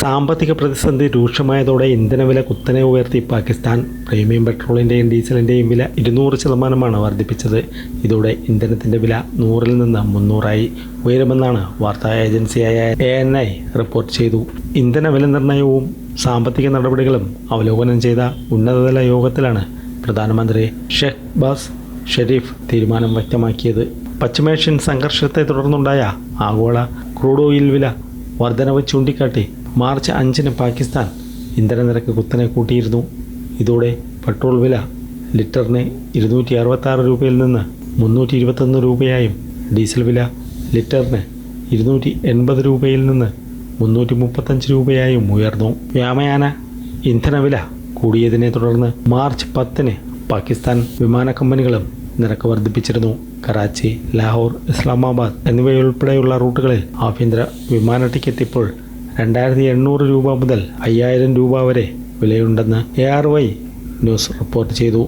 സാമ്പത്തിക പ്രതിസന്ധി രൂക്ഷമായതോടെ ഇന്ധനവില കുത്തനെ ഉയർത്തി പാകിസ്ഥാൻ. പ്രീമിയം പെട്രോളിൻ്റെയും ഡീസലിൻ്റെയും വില 200% വർദ്ധിപ്പിച്ചത്. ഇതോടെ ഇന്ധനത്തിൻ്റെ വില 100-ൽ നിന്ന് 300-ആയി ഉയരുമെന്നാണ് വാർത്താ ഏജൻസിയായ ANI റിപ്പോർട്ട് ചെയ്തു. ഇന്ധന വില നിർണ്ണയവും സാമ്പത്തിക നടപടികളും അവലോകനം ചെയ്ത ഉന്നതതല യോഗത്തിലാണ് പ്രധാനമന്ത്രി ഷെഹ്ബാസ് ഷെരീഫ് തീരുമാനം വ്യക്തമാക്കിയത്. പശ്ചിമേഷ്യൻ സംഘർഷത്തെ തുടർന്നുണ്ടായ ആഗോള ക്രൂഡ് ഓയിൽ വില വർധനവ് ചൂണ്ടിക്കാട്ടി മാർച്ച് 5-ന് പാകിസ്ഥാൻ ഇന്ധന നിരക്ക് കുത്തനെ കൂട്ടിയിരുന്നു. ഇതോടെ പെട്രോൾ വില ലിറ്ററിന് 266 രൂപയിൽ നിന്ന് 321 രൂപയായും ഡീസൽ വില ലിറ്ററിന് 280 രൂപയിൽ നിന്ന് 335 രൂപയായും ഉയർന്നു. വ്യോമയാന ഇന്ധനവില കൂടിയതിനെ തുടർന്ന് മാർച്ച് 10-ന് പാകിസ്ഥാൻ വിമാന കമ്പനികളും നിരക്ക് വർദ്ധിപ്പിച്ചിരുന്നു. കറാച്ചി, ലാഹോർ, ഇസ്ലാമാബാദ് എന്നിവയുൾപ്പെടെയുള്ള റൂട്ടുകളിൽ ആഭ്യന്തര വിമാന ടിക്കറ്റ് ഇപ്പോൾ 2800 രൂപ മുതൽ 5000 രൂപ വരെ വിലയുണ്ടെന്ന് ARY ന്യൂസ് റിപ്പോർട്ട് ചെയ്തു.